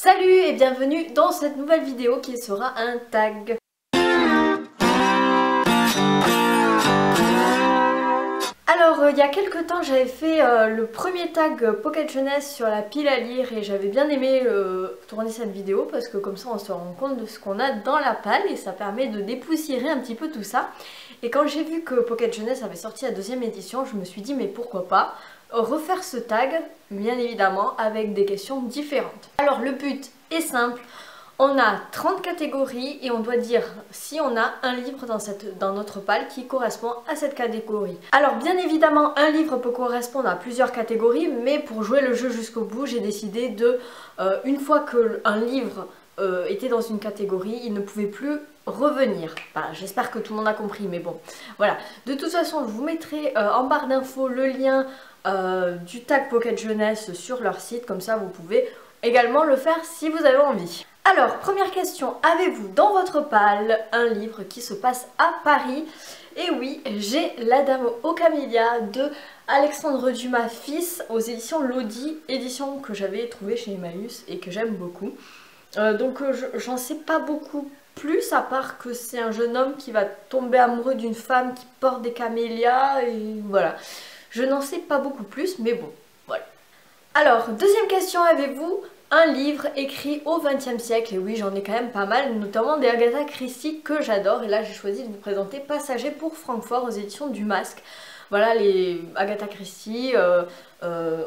Salut et bienvenue dans cette nouvelle vidéo qui sera un tag. Alors il y a quelques temps j'avais fait le premier tag Pocket Jeunesse sur la pile à lire et j'avais bien aimé tourner cette vidéo parce que comme ça on se rend compte de ce qu'on a dans la palle et ça permet de dépoussiérer un petit peu tout ça. Et quand j'ai vu que Pocket Jeunesse avait sorti la deuxième édition, je me suis dit mais pourquoi pas refaire ce tag, bien évidemment avec des questions différentes. Alors le but est simple. On a 30 catégories et on doit dire si on a un livre dans notre palle qui correspond à cette catégorie. Alors bien évidemment un livre peut correspondre à plusieurs catégories, mais pour jouer le jeu jusqu'au bout j'ai décidé de, une fois qu'un livre était dans une catégorie, il ne pouvait plus revenir. Enfin, j'espère que tout le monde a compris, mais bon, voilà. De toute façon, je vous mettrai en barre d'infos le lien du tag Pocket Jeunesse sur leur site, comme ça vous pouvez également le faire si vous avez envie. Alors, première question, avez-vous dans votre palle un livre qui se passe à Paris? Et oui, j'ai La Dame aux Camélias de Alexandre Dumas fils aux éditions Lodi, édition que j'avais trouvée chez Emmaüs et que j'aime beaucoup. Donc j'en sais pas beaucoup plus, à part que c'est un jeune homme qui va tomber amoureux d'une femme qui porte des camélias et voilà. Je n'en sais pas beaucoup plus, mais bon, voilà. Alors, deuxième question, avez-vous un livre écrit au XXe siècle? Et oui, j'en ai quand même pas mal, notamment des Agatha Christie que j'adore. Et là, j'ai choisi de vous présenter Passager pour Francfort aux éditions du Masque. Voilà, les Agatha Christie,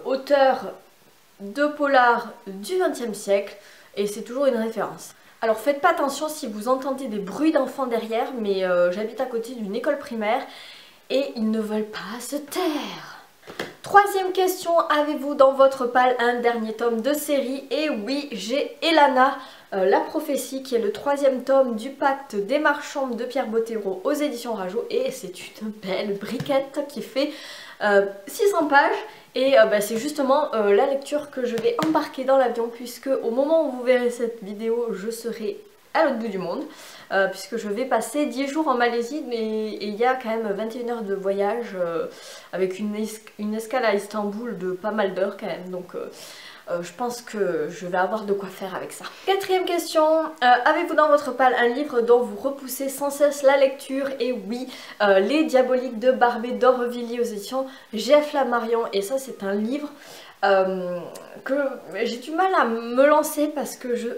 auteur de polar du XXe siècle. Et c'est toujours une référence. Alors faites pas attention si vous entendez des bruits d'enfants derrière, mais j'habite à côté d'une école primaire et ils ne veulent pas se taire. Troisième question, avez-vous dans votre palle un dernier tome de série? Et oui, j'ai Elana, la prophétie, qui est le troisième tome du Pacte des Marchands de Pierre Bottero aux éditions Rajo. Et c'est une belle briquette qui fait 600 pages. Et c'est justement la lecture que je vais embarquer dans l'avion, puisque au moment où vous verrez cette vidéo, je serai à l'autre bout du monde, puisque je vais passer 10 jours en Malaisie et il y a quand même 21 heures de voyage avec une escale à Istanbul de pas mal d'heures quand même, donc je pense que je vais avoir de quoi faire avec ça. Quatrième question, avez-vous dans votre palle un livre dont vous repoussez sans cesse la lecture? Et oui, Les Diaboliques de Barbé d'Aurevilly aux éditions G.F. Lamarien, et ça c'est un livre que j'ai du mal à me lancer parce que je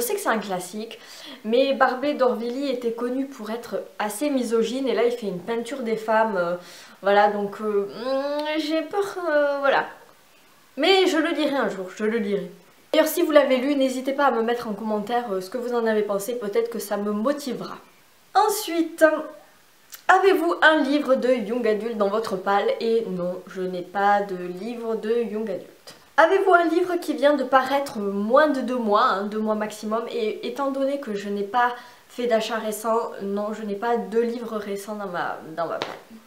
sais que c'est un classique, mais Barbé d'Aurevilly était connu pour être assez misogyne et là il fait une peinture des femmes, voilà, donc j'ai peur, voilà. Mais je le lirai un jour, je le lirai. D'ailleurs si vous l'avez lu, n'hésitez pas à me mettre en commentaire ce que vous en avez pensé, peut-être que ça me motivera. Ensuite, avez-vous un livre de Young Adult dans votre palle? Et non, je n'ai pas de livre de Young Adult. Avez-vous un livre qui vient de paraître moins de 2 mois, 2 mois maximum? Et étant donné que je n'ai pas fait d'achat récent, non, je n'ai pas de livres récents dans ma palle.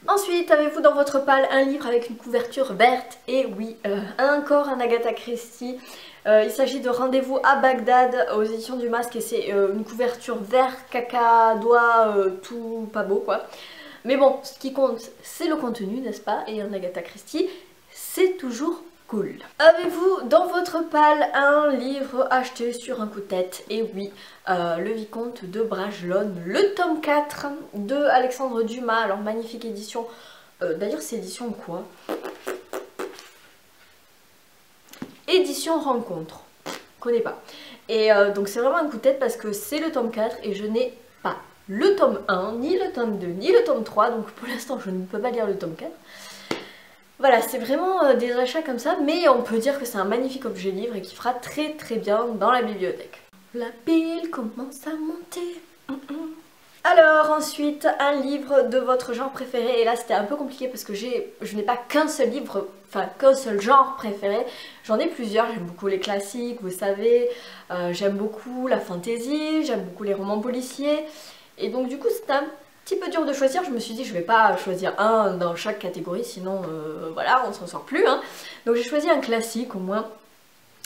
Ensuite, avez-vous dans votre palle un livre avec une couverture verte? Et oui, encore un Agatha Christie. Il s'agit de Rendez-vous à Bagdad aux éditions du Masque et c'est une couverture vert, caca, doigt, tout pas beau quoi. Mais bon, ce qui compte c'est le contenu, n'est-ce pas? Et un Agatha Christie, c'est toujours cool. Avez-vous dans votre palle un livre acheté sur un coup de tête? Et oui, Le Vicomte de Bragelonne, le tome 4 de Alexandre Dumas, alors magnifique édition. D'ailleurs c'est édition quoi? Édition Rencontre, je connais pas. Et donc c'est vraiment un coup de tête parce que c'est le tome 4 et je n'ai pas le tome 1, ni le tome 2, ni le tome 3, donc pour l'instant je ne peux pas lire le tome 4. Voilà, c'est vraiment des achats comme ça, mais on peut dire que c'est un magnifique objet livre et qui fera très très bien dans la bibliothèque. La pile commence à monter. Alors ensuite, un livre de votre genre préféré, et là c'était un peu compliqué parce que je n'ai pas qu'un seul livre, enfin qu'un seul genre préféré, j'en ai plusieurs, j'aime beaucoup les classiques, vous savez, j'aime beaucoup la fantasy, j'aime beaucoup les romans policiers, et donc du coup c'était un petit peu dur de choisir, je me suis dit je vais pas choisir un dans chaque catégorie, sinon voilà, on s'en sort plus, hein. Donc j'ai choisi un classique au moins.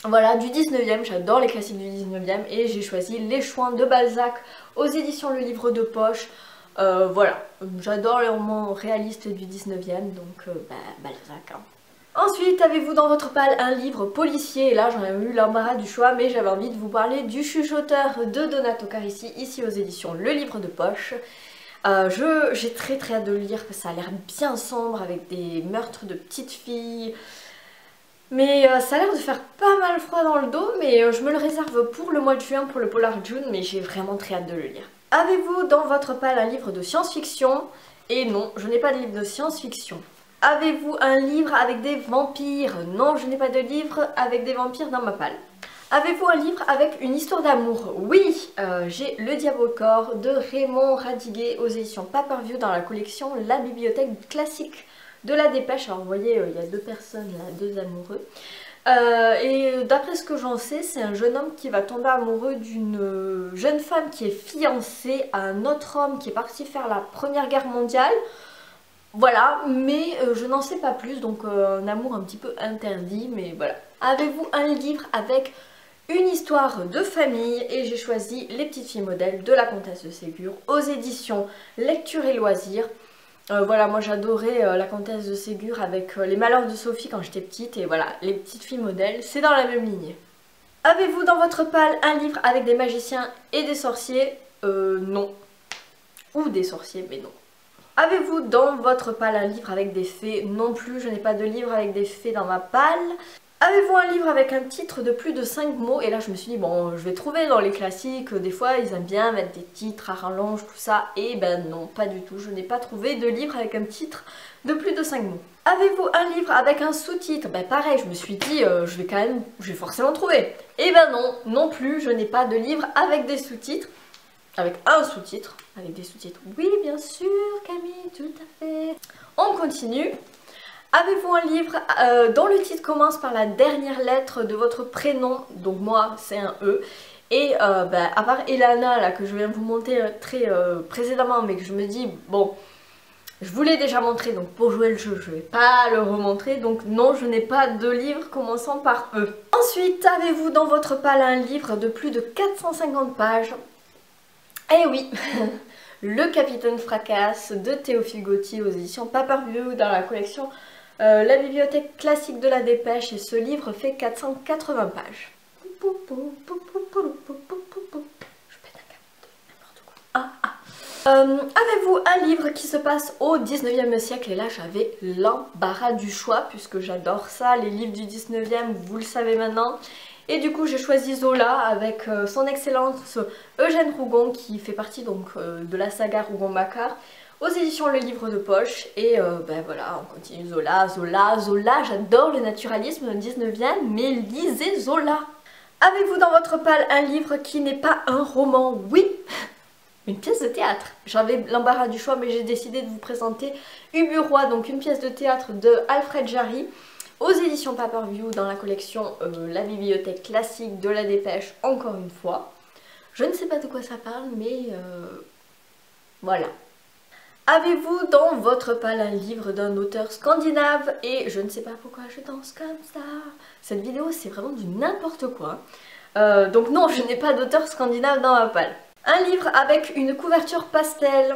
Voilà, du 19e, j'adore les classiques du 19e et j'ai choisi Les Chouans de Balzac aux éditions Le Livre de Poche. Voilà, j'adore les romans réalistes du 19e, donc Balzac. Hein. Ensuite, avez-vous dans votre palle un livre policier? Et là, j'en ai eu l'embarras du choix, mais j'avais envie de vous parler du Chuchoteur de Donato Carisi, ici aux éditions Le Livre de Poche. J'ai très hâte de le lire, parce que ça a l'air bien sombre, avec des meurtres de petites filles. Mais ça a l'air de faire pas mal froid dans le dos, mais je me le réserve pour le mois de juin, pour le Polar June, mais j'ai vraiment très hâte de le lire. Avez-vous dans votre palle un livre de science-fiction? Et non, je n'ai pas de livre de science-fiction. Avez-vous un livre avec des vampires? Non, je n'ai pas de livre avec des vampires dans ma palle. Avez-vous un livre avec une histoire d'amour? Oui, j'ai Le Diable au corps de Raymond Radiguet aux éditions Paperview dans la collection La Bibliothèque classique de la Dépêche. Alors vous voyez, il y a deux personnes là, deux amoureux. Et d'après ce que j'en sais, c'est un jeune homme qui va tomber amoureux d'une jeune femme qui est fiancée à un autre homme qui est parti faire la Première Guerre mondiale. Voilà, mais je n'en sais pas plus, donc un amour un petit peu interdit, mais voilà. Avez-vous un livre avec une histoire de famille? Et j'ai choisi Les petites filles modèles de la Comtesse de Ségur aux éditions Lecture et Loisirs. Voilà, moi j'adorais la Comtesse de Ségur avec Les Malheurs de Sophie quand j'étais petite, et voilà, Les petites filles modèles, c'est dans la même lignée. Avez-vous dans votre palle un livre avec des magiciens et des sorciers? Non. Ou des sorciers, mais non. Avez-vous dans votre palle un livre avec des fées? Non plus, je n'ai pas de livre avec des fées dans ma palle. Avez-vous un livre avec un titre de plus de 5 mots? Et là je me suis dit, bon, je vais trouver dans les classiques, des fois ils aiment bien mettre des titres à rallonge, tout ça. Et ben non, pas du tout, je n'ai pas trouvé de livre avec un titre de plus de 5 mots. Avez-vous un livre avec un sous-titre? Ben pareil, je me suis dit, je vais forcément trouver. Et ben non, non plus, je n'ai pas de livre avec des sous-titres. Avec un sous-titre, avec des sous-titres. Oui, bien sûr, Camille, tout à fait. On continue. Avez-vous un livre dont le titre commence par la dernière lettre de votre prénom? Donc moi, c'est un E. Et à part Elana, là, que je viens de vous montrer très précédemment, mais que je me dis, bon, je vous l'ai déjà montré, donc pour jouer le jeu, je ne vais pas le remontrer. Donc non, je n'ai pas de livre commençant par E. Ensuite, avez-vous dans votre palle un livre de plus de 450 pages? Eh oui, Le Capitaine Fracasse de Théophile Gautier aux éditions Paperview dans la collection La Bibliothèque classique de la Dépêche, et ce livre fait 480 pages. Je pète un câble, n'importe quoi. Avez-vous un livre qui se passe au 19e siècle? Et là j'avais l'embarras du choix puisque j'adore ça, les livres du 19e, vous le savez maintenant. Et du coup j'ai choisi Zola avec son excellence Eugène Rougon qui fait partie donc de la saga Rougon-Macquart aux éditions Le Livre de Poche. Et voilà, on continue Zola, j'adore le naturalisme 19e, mais lisez Zola. Avez-vous dans votre palle un livre qui n'est pas un roman? Oui, une pièce de théâtre. J'avais l'embarras du choix, mais j'ai décidé de vous présenter Ubu Roi, donc une pièce de théâtre de Alfred Jarry aux éditions Paperview dans la collection La Bibliothèque classique de la Dépêche, encore une fois. Je ne sais pas de quoi ça parle, mais voilà. Avez-vous dans votre palle un livre d'un auteur scandinave? Et je ne sais pas pourquoi je danse comme ça. Cette vidéo, c'est vraiment du n'importe quoi. Donc non, je n'ai pas d'auteur scandinave dans ma palle. Un livre avec une couverture pastel.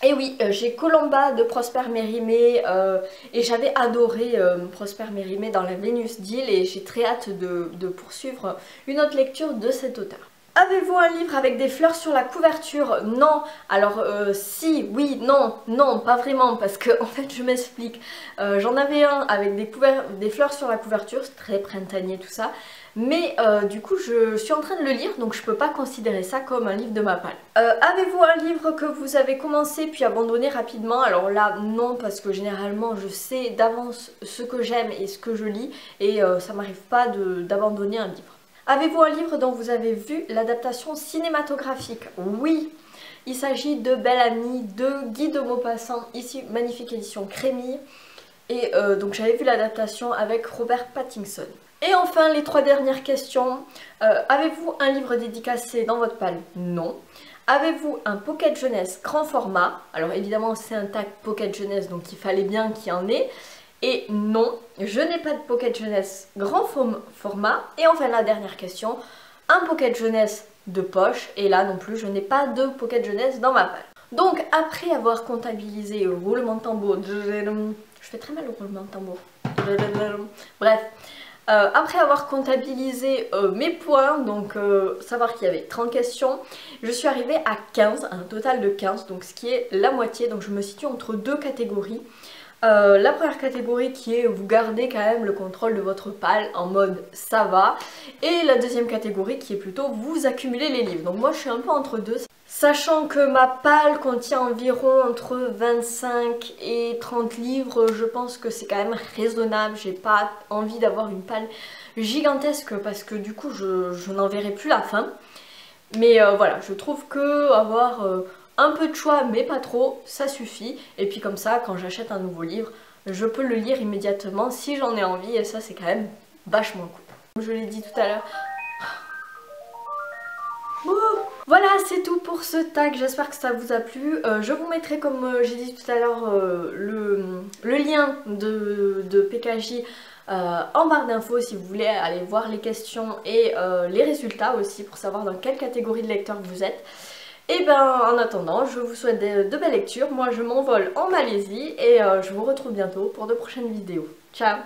Et oui, j'ai Colomba de Prosper Mérimée et j'avais adoré Prosper Mérimée dans la Vénus d'Île, et j'ai très hâte de poursuivre une autre lecture de cet auteur. Avez-vous un livre avec des fleurs sur la couverture? Non. Alors si, oui, non, non, pas vraiment, parce que en fait je m'explique. J'en avais un avec des fleurs sur la couverture, c'est très printanier tout ça. Mais du coup je suis en train de le lire, donc je peux pas considérer ça comme un livre de ma palle. Avez-vous un livre que vous avez commencé puis abandonné rapidement? Alors là non, parce que généralement je sais d'avance ce que j'aime et ce que je lis, et ça m'arrive pas d'abandonner un livre. Avez-vous un livre dont vous avez vu l'adaptation cinématographique? Oui, il s'agit de Belle Amie de Guy de Maupassant, ici magnifique édition Crémille. Et donc j'avais vu l'adaptation avec Robert Pattinson. Et enfin les 3 dernières questions. Avez-vous un livre dédicacé dans votre palle? Non. Avez-vous un pocket jeunesse grand format? Alors évidemment c'est un tag pocket jeunesse, donc il fallait bien qu'il y en ait. Et non, je n'ai pas de pocket jeunesse grand format. Et enfin la dernière question, un pocket jeunesse de poche. Et là non plus, je n'ai pas de pocket jeunesse dans ma palle. Donc après avoir comptabilisé le roulement de tambour, je fais très mal le roulement de tambour. Bref. Après avoir comptabilisé mes points, donc savoir qu'il y avait 30 questions, je suis arrivée à 15, un total de 15, donc ce qui est la moitié, donc je me situe entre deux catégories. La première catégorie qui est vous gardez quand même le contrôle de votre palle en mode ça va, et la deuxième catégorie qui est plutôt vous accumulez les livres. Donc moi je suis un peu entre deux, sachant que ma palle contient environ entre 25 et 30 livres, je pense que c'est quand même raisonnable. J'ai pas envie d'avoir une palle gigantesque parce que du coup je n'en verrai plus la fin. Mais voilà, je trouve que avoir un peu de choix mais pas trop, ça suffit. Et puis comme ça, quand j'achète un nouveau livre, je peux le lire immédiatement si j'en ai envie, et ça c'est quand même vachement cool. Comme je l'ai dit tout à l'heure. Voilà, c'est tout pour ce tag, j'espère que ça vous a plu. Je vous mettrai, comme j'ai dit tout à l'heure, le lien de PKJ en barre d'infos si vous voulez aller voir les questions et les résultats aussi pour savoir dans quelle catégorie de lecteur vous êtes. Et ben en attendant, je vous souhaite de belles lectures. Moi je m'envole en Malaisie et je vous retrouve bientôt pour de prochaines vidéos. Ciao!